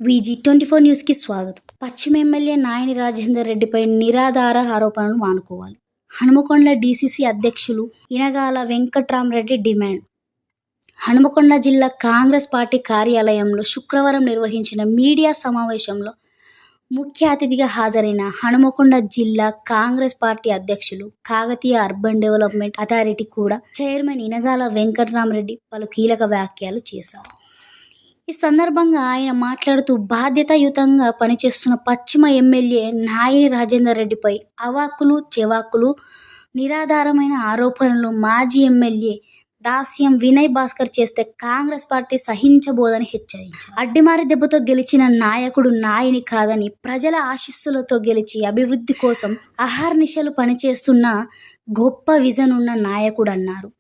VG24 న్యూస్కి స్వాగతం. పశ్చిమ ఎమ్మెల్యే నాయని రాజేందర్ రెడ్డిపై నిరాధార ఆరోపణలు మానుకోవాలి. హనుమకొండ డీసీసీ అధ్యక్షులు ఇనగాల వెంకట్రామరెడ్డి డిమాండ్. హనుమకొండ జిల్లా కాంగ్రెస్ పార్టీ కార్యాలయంలో శుక్రవారం నిర్వహించిన మీడియా సమావేశంలో ముఖ్య అతిథిగా హాజరైన హనుమకొండ జిల్లా కాంగ్రెస్ పార్టీ అధ్యక్షులు, కాకతీయ అర్బన్ డెవలప్మెంట్ అథారిటీ కూడా చైర్మన్ ఇనగాల వెంకట్రామరెడ్డి పలు కీలక వ్యాఖ్యలు చేశారు. ఈ సందర్భంగా ఆయన మాట్లాడుతూ, బాధ్యతాయుతంగా పనిచేస్తున్న పశ్చిమ ఎమ్మెల్యే నాయని రాజేందర్ రెడ్డిపై అవాకులు చెవాకులు, నిరాధారమైన ఆరోపణలు మాజీ ఎమ్మెల్యే దాస్యం వినయ్ భాస్కర్ చేస్తే కాంగ్రెస్ పార్టీ సహించబోదని హెచ్చరించారు. అడ్డిమారి దెబ్బతో గెలిచిన నాయకుడు నాయని కాదని, ప్రజల ఆశీస్సులతో గెలిచి అభివృద్ధి కోసం అహర్నిశలు పనిచేస్తున్న గొప్ప విజన్ ఉన్న నాయకుడు అన్నారు.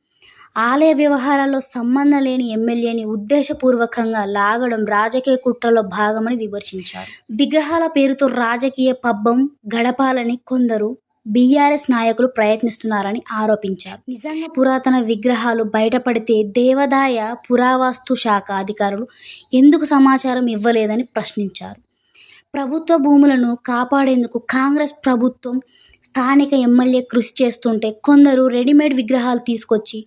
ఆలయ వ్యవహారాల్లో సంబంధం లేని ఎమ్మెల్యేని ఉద్దేశపూర్వకంగా లాగడం రాజకీయ కుట్రలో భాగమని విమర్శించారు. విగ్రహాల పేరుతో రాజకీయ పబ్బం గడపాలని కొందరు బీఆర్ఎస్ నాయకులు ప్రయత్నిస్తున్నారని ఆరోపించారు. నిజంగా పురాతన విగ్రహాలు బయటపడితే దేవాదాయ పురావస్తు శాఖ అధికారులు ఎందుకు సమాచారం ఇవ్వలేదని ప్రశ్నించారు. ప్రభుత్వ భూములను కాపాడేందుకు కాంగ్రెస్ ప్రభుత్వం, స్థానిక ఎమ్మెల్యే కృషి చేస్తుంటే కొందరు రెడీమేడ్ విగ్రహాలు తీసుకొచ్చి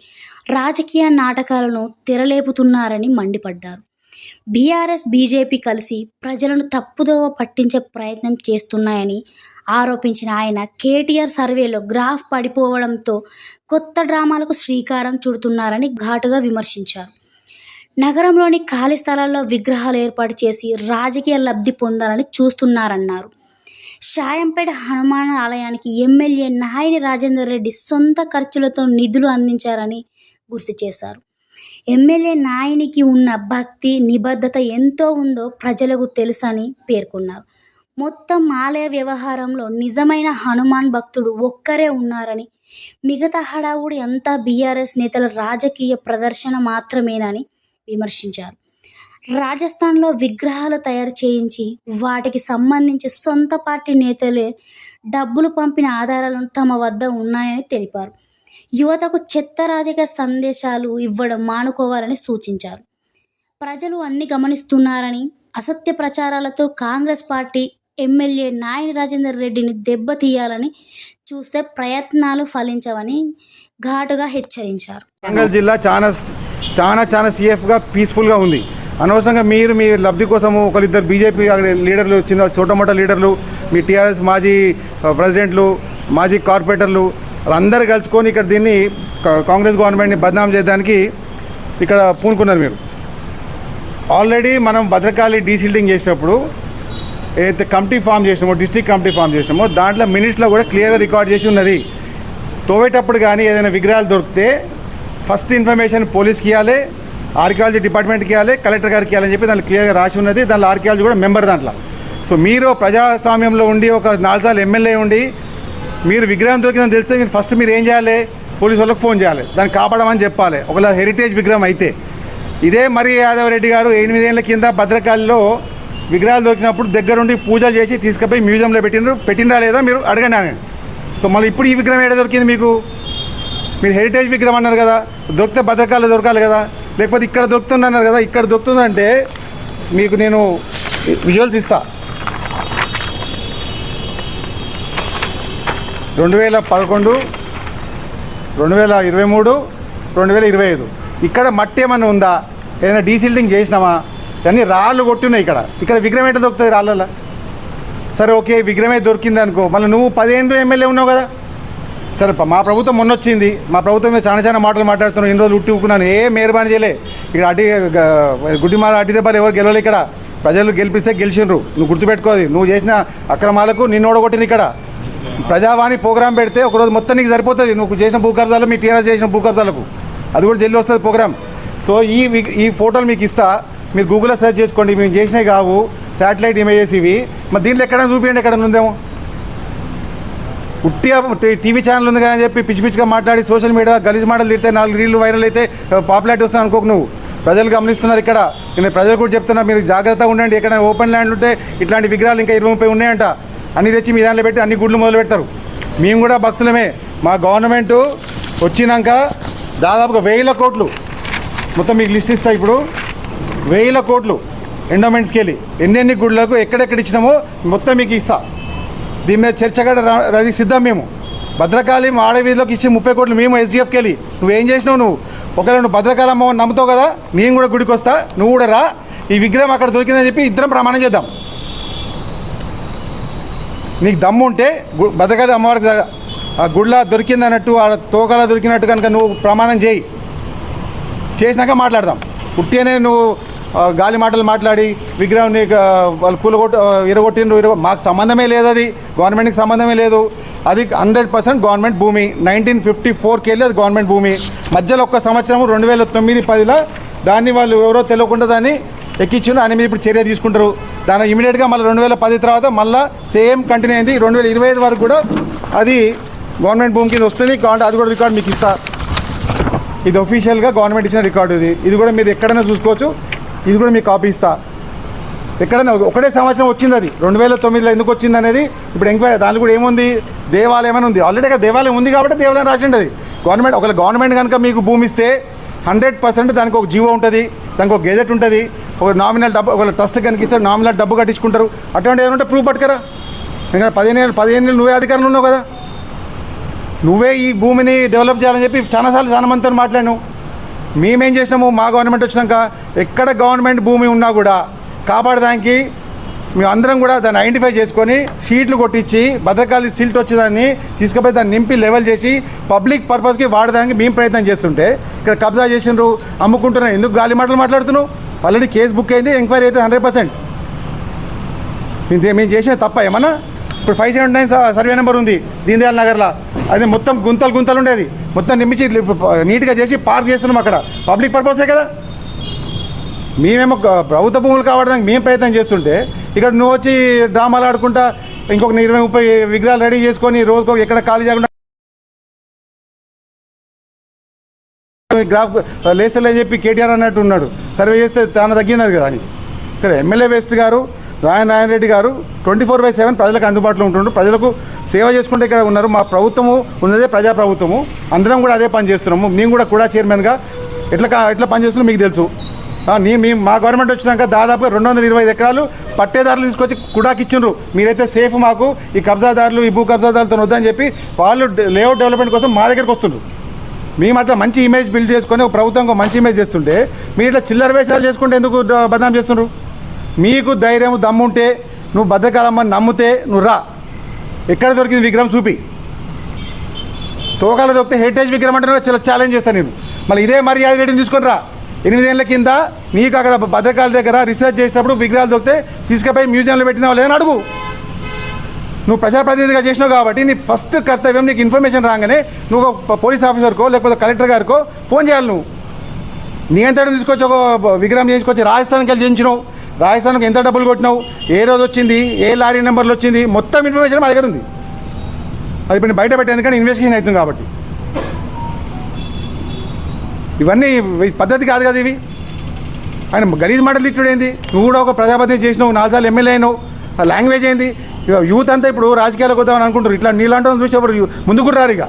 రాజకీయ నాటకాలను తెరలేపుతున్నారని మండిపడ్డారు. బీఆర్ఎస్, బీజేపీ కలిసి ప్రజలను తప్పుదోవ పట్టించే ప్రయత్నం చేస్తున్నాయని ఆరోపించిన ఆయన, కేటీఆర్ సర్వేలో గ్రాఫ్ పడిపోవడంతో కొత్త డ్రామాలకు శ్రీకారం చుడుతున్నారని ఘాటుగా విమర్శించారు. నగరంలోని ఖాళీ స్థలాల్లో విగ్రహాలు ఏర్పాటు చేసి రాజకీయ లబ్ధి పొందాలని చూస్తున్నారన్నారు. షాయంపేట హనుమాన్ ఆలయానికి ఎమ్మెల్యే నాయని రాజేందర్ రెడ్డి సొంత ఖర్చులతో నిధులు అందించారని గుర్తు చేశారు. ఎమ్మెల్యే నాయనికి ఉన్న భక్తి, నిబద్ధత ఎంతో ఉందో ప్రజలకు తెలుసని పేర్కొన్నారు. మొత్తం ఆలయ వ్యవహారంలో నిజమైన హనుమాన్ భక్తుడు ఒక్కరే ఉన్నారని, మిగతా హడావుడి అంతా బీఆర్ఎస్ నేతల రాజకీయ ప్రదర్శన మాత్రమేనని విమర్శించారు. రాజస్థాన్లో విగ్రహాలు తయారు చేయించి వాటికి సంబంధించి సొంత పార్టీ నేతలే డబ్బులు పంపిన ఆధారాలను తమ వద్ద ఉన్నాయని తెలిపారు. యువతకు చెత్త రాజకీయ సందేశాలు ఇవ్వడం మానుకోవాలని సూచించారు. ప్రజలు అన్ని గమనిస్తున్నారని, అసత్య ప్రచారాలతో కాంగ్రెస్ పార్టీ ఎమ్మెల్యే నాయని రాజేందర్ రెడ్డిని దెబ్బతీయాలని చూస్తే ప్రయత్నాలు ఫలించవని ఘాటుగా హెచ్చరించారు. వరంగల్ జిల్లా చాలా సేఫ్గా పీస్ఫుల్గా ఉంది. అనవసరంగా మీరు మీ లబ్ధి కోసము ఒకరిద్దరు బీజేపీ లీడర్లు, చిన్న చోటమోట లీడర్లు, మీ టీఆర్ఎస్ మాజీ ప్రెసిడెంట్లు, మాజీ కార్పొరేటర్లు వాళ్ళందరూ కలుసుకొని ఇక్కడ దీన్ని కాంగ్రెస్ గవర్నమెంట్ని బదనాం చేయడానికి ఇక్కడ పూనుకున్నారు. మీరు ఆల్రెడీ మనం భద్రకాళి డీసిల్టింగ్ చేసినప్పుడు ఏదైతే కమిటీ ఫామ్ చేసినామో, డిస్ట్రిక్ట్ కమిటీ ఫామ్ చేసినామో, దాంట్లో మినిట్స్లో కూడా క్లియర్గా రికార్డ్ చేసి ఉన్నది. తోవేటప్పుడు కానీ ఏదైనా విగ్రహాలు దొరికితే ఫస్ట్ ఇన్ఫర్మేషన్ పోలీస్కి ఇవ్వాలి, ఆర్కియాలజీ డిపార్ట్మెంట్కి ఇవ్వాలి, కలెక్టర్ గారికి ఇవ్వాలని చెప్పి దాంట్లో క్లియర్గా రాసి ఉన్నది. దాంట్లో ఆర్కియాలజీ కూడా మెంబర్ దాంట్లో. సో మీరు ప్రజాస్వామ్యంలో ఉండి ఒక 4 సార్లు ఎమ్మెల్యే ఉండి మీరు విగ్రహం దొరికిందని తెలిస్తే మీరు ఫస్ట్ మీరు ఏం చేయాలి? పోలీసు వాళ్ళకి ఫోన్ చేయాలి, దాన్ని కాపాడమని చెప్పాలి. ఒకవేళ హెరిటేజ్ విగ్రహం అయితే. ఇదే మరి యాదవ్ రెడ్డి గారు 8 ఏళ్ల కింద భద్రకాళిలో విగ్రహాలు దొరికినప్పుడు దగ్గరుండి పూజలు చేసి తీసుకుపోయి మ్యూజియంలో పెట్టినరా లేదా మీరు అడగండి అని. సో మళ్ళీ ఇప్పుడు ఈ విగ్రహం ఏడ దొరికింది మీకు? మీరు హెరిటేజ్ విగ్రహం అన్నారు కదా, దొరికితే భద్రకాళిలో దొరకాలి కదా, లేకపోతే ఇక్కడ దొరుకుతుందన్నారు కదా. ఇక్కడ దొరుకుతుందంటే మీకు నేను విజువల్స్ ఇస్తా. 2011, 2023, 2025 ఇక్కడ మట్టి ఏమన్నా ఉందా? ఏదైనా డీసిల్టింగ్ చేసినామా? అన్నీ రాళ్ళు కొట్టున్నాయి. ఇక్కడ విగ్రహం ఏంటో దొరుకుతుంది రాళ్ళల్లో. సరే ఓకే, విగ్రహమే దొరికింది అనుకో, మళ్ళీ నువ్వు 10 ఏళ్ళు ఎమ్మెల్యే ఉన్నావు కదా. సరే మా ప్రభుత్వం మొన్న వచ్చింది, మా ప్రభుత్వం మీద చాలా మాటలు మాట్లాడుతున్నాను. ఇన్ని రోజులు ఉట్టి ఊకున్నాను, మేరబాని చేయలే. ఇక్కడ గుడ్డిమాల అడ్డి దెబ్బలు ఎవరు గెలవలే. ఇక్కడ ప్రజలు గెలిపిస్తే గెలిచిండ్రు. నువ్వు గుర్తుపెట్టుకోది. నువ్వు చేసిన అక్రమాలకు నిన్ను ఓడగొట్టింది. ఇక్కడ ప్రజావాణి ప్రోగ్రాం పెడితే ఒకరోజు మొత్తం నీకు సరిపోతుంది. నువ్వు చేసిన భూ కబ్జాలు, మీ టీఆర్ఎస్ చేసిన భూ కబ్జాలకు అది కూడా జల్లి వస్తుంది ప్రోగ్రామ్. సో ఈ ఫోటోలు మీకు ఇస్తా, మీరు గూగుల్లో సెర్చ్ చేసుకోండి. మేము చేసినవి కావు, శాటిలైట్ ఇమేజెస్ ఇవి. మరి దీంట్లో ఎక్కడైనా చూపించండి, ఎక్కడ ఉందేమో. ఉట్టిగా టీవీ ఛానల్ ఉంది కానీ చెప్పి పిచ్చిగా మాట్లాడి సోషల్ మీడియా గలీజ్ మాటలు తిడితే 4 రీళ్ళు వైరల్ అయితే పాపులారిటీ వస్తుంది అనుకోకు. నువ్వు ప్రజలు గమనిస్తున్నారు. ఇక్కడ నేను ప్రజలు కూడా చెప్తున్నా, మీరు జాగ్రత్తగా ఉండండి. ఎక్కడైనా ఓపెన్ ల్యాండ్ ఉంటే ఇట్లాంటి విగ్రహాలు ఇంకా 20-30 ఉన్నాయంట. అన్ని తెచ్చి మీ దాంట్లో పెట్టి అన్ని గుడ్లు మొదలు పెడతారు. మేము కూడా భక్తులమే. మా గవర్నమెంట్ వచ్చినాక దాదాపుగా 1000 కోట్లు మొత్తం మీకు లిస్ట్ ఇస్తా. ఇప్పుడు 1000 కోట్లు ఎండోమెంట్స్కి వెళ్ళి ఎన్ని గుళ్ళకు ఎక్కడెక్కడ ఇచ్చినామో మొత్తం మీకు ఇస్తా. దీని మీద చర్చ కూడా రది సిద్ధం. మేము భద్రకాళి ఆడవీధిలోకి ఇచ్చి 30 కోట్లు మేము ఎస్డిఎఫ్కి వెళ్ళి నువ్వేం చేసినావు? నువ్వు ఒకవేళ నువ్వు భద్రకాళి అమ్మని నమ్ముతావు కదా, నేను కూడా గుడికి వస్తా, నువ్వు కూడా రా, ఈ విగ్రహం అక్కడ దొరికిందని చెప్పి ఇద్దరం ప్రమాణం చేద్దాం. నీకు దమ్ము ఉంటే భద్రకాళి అమ్మవారికి ఆ గుళ్ళ దొరికింది అన్నట్టు, ఆ తోకలా దొరికినట్టు కనుక నువ్వు ప్రమాణం చేయి. చేసినాక మాట్లాడదాం. ఉట్టిగానే నువ్వు గాలి మాటలు మాట్లాడి విగ్రహం వాళ్ళు ఇరగొట్టిండ్రు, మాకు సంబంధమే లేదు, అది గవర్నమెంట్కి సంబంధమే లేదు. అది 100% గవర్నమెంట్ భూమి. 1954కి వెళ్ళి అది గవర్నమెంట్ భూమి. మధ్యలో ఒక్క సంవత్సరం 2009-10లో దాన్ని వాళ్ళు ఎవరో తెలియకుండా దాన్ని ఎక్కించారు. దాని మీద ఇప్పుడు చర్య తీసుకుంటారు. దాని ఇమీడియట్గా మళ్ళీ 2010 తర్వాత మళ్ళీ సేమ్ కంటిన్యూ అయింది. 2025 వరకు కూడా అది గవర్నమెంట్ భూమి కింద వస్తుంది. కావాలంటే అది కూడా రికార్డు మీకు ఇస్తా. ఇది ఒఫీషియల్గా గవర్నమెంట్ ఇచ్చిన రికార్డు. ఇది కూడా మీరు ఎక్కడైనా చూసుకోవచ్చు. ఇది కూడా మీకు కాపీ ఇస్తా. ఎక్కడైనా ఒకటే సంవత్సరం వచ్చింది. అది 2009లో ఎందుకు వచ్చింది అనేది ఇప్పుడు ఎంక్వైరీ. దాంట్లో కూడా ఏముంది, దేవాలయం అని ఉంది. ఆల్రెడీ దేవాలయం ఉంది కాబట్టి దేవాలయం రాసిండి. అది గవర్నమెంట్. ఒకవేళ గవర్నమెంట్ కనుక మీకు భూమి ఇస్తే 100% దానికి ఒక జీవో ఉంటుంది, దానికి ఒక గెజెట్ ఉంటుంది, ఒక నామినల్ డబ్బు, ఒకవేళ ట్రస్ట్ కనుక ఇస్తే నామినల్ డబ్బు కట్టించుకుంటారు. అటువంటి ఏమంటే ప్రూఫ్ పట్టుకరా. ఎందుకంటే 15 ఏళ్ళు నువ్వే అధికారంలో ఉన్నావు కదా, నువ్వే ఈ భూమిని డెవలప్ చేయాలని చెప్పి చాలా మందితో మాట్లాడాను. మేమేం చేసినాము, మా గవర్నమెంట్ వచ్చినాక ఎక్కడ గవర్నమెంట్ భూమి ఉన్నా కూడా కాపాడడానికి మేము అందరం కూడా దాన్ని ఐడెంటిఫై చేసుకొని షీట్లు కొట్టించి భద్రకాళి సిల్ట్ వచ్చేదాన్ని తీసుకుపోయి దాన్ని నింపి లెవెల్ చేసి పబ్లిక్ పర్పస్కి వాడడానికి మేము ప్రయత్నం చేస్తుంటే ఇక్కడ కబ్జా చేసినారు, అమ్ముకుంటున్నారు. ఎందుకు గాలి మాటలు మాట్లాడుతున్నావు? ఆల్రెడీ కేసు బుక్ అయింది, ఎంక్వైరీ అయితే 100%. మేము చేసిన తప్ప ఏమన్నా? ఇప్పుడు 579 సర్వే నెంబర్ ఉంది దీన్ దయాళ్ నగర్లో. అది మొత్తం గుంతలు ఉండేది, మొత్తం నింపించి నీట్గా చేసి పార్క్ చేస్తున్నాం. అక్కడ పబ్లిక్ పర్పసే కదా. మేమేమో ప్రభుత్వ భూములు కావడానికి మేము ప్రయత్నం చేస్తుంటే ఇక్కడ నువ్వు వచ్చి డ్రామాలు ఆడుకుంటా ఇంకొక 20-30 విగ్రహాలు రెడీ చేసుకొని రోజుకో ఎక్కడ ఖాళీ చేయకుండా గ్రాఫ్ లేస్తలేని చెప్పి కేటీఆర్ అన్నట్టు ఉన్నాడు. సర్వే చేస్తే తాను తగ్గినది కదా అని. ఇక్కడ ఎమ్మెల్యే వేస్ట్ గారు నారాయణ రెడ్డి గారు 24/7 ప్రజలకు అందుబాటులో ఉంటుండ్రు. ప్రజలకు సేవ చేసుకుంటే ఇక్కడ ఉన్నారు. మా ప్రభుత్వము ఉన్నదే ప్రజాప్రభుత్వము. అందరం కూడా అదే పని చేస్తున్నాము. మేము కూడా చైర్మన్గా ఎట్లా పని చేస్తున్నాం మీకు తెలుసు. మా గవర్నమెంట్ వచ్చినాక దాదాపుగా 225 ఎకరాలు పట్టేదారులు తీసుకొచ్చి కుడాకి ఇచ్చిండ్రు. మీరైతే సేఫ్, మాకు ఈ కబ్జాదారులు, ఈ భూ కబ్జాదారులతో వద్దని చెప్పి వాళ్ళు లేఅవుట్ డెవలప్మెంట్ కోసం మా దగ్గరికి వస్తుండ్రు. మేము అట్లా మంచి ఇమేజ్ బిల్డ్ చేసుకొని ఒక ప్రభుత్వం మంచి ఇమేజ్ చేస్తుంటే మీరు ఇట్లా చిల్లర వేషాలు చేసుకుంటే ఎందుకు బదనాం చేస్తుండ్రు? మీకు ధైర్యం దమ్ముంటే నువ్వు భద్రకాళమ్మని నమ్మితే నువ్వు రా, ఎక్కడ దొరికింది విగ్రహం చూపి. తోకాల దొరికితే హెరిటేజ్ విగ్రహం అంటే చాలా ఛాలెంజ్ చేస్తాను నేను. మళ్ళీ ఇదే మర్యాద రేటింగ్ తీసుకొని రా. 8 ఏళ్ళ కింద నీకు అక్కడ భద్రకాళి దగ్గర రీసెర్చ్ చేసినప్పుడు విగ్రహాలు దొరికితే తీసుకుపోయి మ్యూజియంలో పెట్టినావు లేదని అడుగు. నువ్వు ప్రజాప్రతినిధిగా చేసినావు కాబట్టి నీ ఫస్ట్ కర్తవ్యం, నీకు ఇన్ఫర్మేషన్ రాగానే నువ్వు పోలీస్ ఆఫీసర్కో లేకపోతే కలెక్టర్ గారికో ఫోన్ చేయాలి. నువ్వు నీ ఎంతటి తీసుకొచ్చి ఒక విగ్రహం చేయించుకొచ్చి రాజస్థాన్కి వెళ్ళి చేయించినావు, రాజస్థాన్కి ఎంత డబ్బులు కొట్టినావు, ఏ రోజు వచ్చింది, ఏ లారీ నెంబర్లు వచ్చింది, మొత్తం ఇన్ఫర్మేషన్ మా దగ్గర ఉంది. అది ఇప్పుడు బయట పెట్టేందుకంటే ఇన్వెస్టిగేషన్ అవుతుంది కాబట్టి. ఇవన్నీ పద్ధతి కాదు కదా ఇవి. ఆయన గలీజ్ మాటలు తిట్టుడు ఏంది? నువ్వు కూడా ఒక ప్రజాప్రతినిధి చేసినావు, 4 సార్లు ఎమ్మెల్యే అయినావు. ఆ లాంగ్వేజ్ ఏంది? యూత్ అంతా ఇప్పుడు రాజకీయాలకు వద్దామని అనుకుంటారు. ఇట్లా నీలాంటి చూసి ఎవరు ముందుకు రారు. ఇక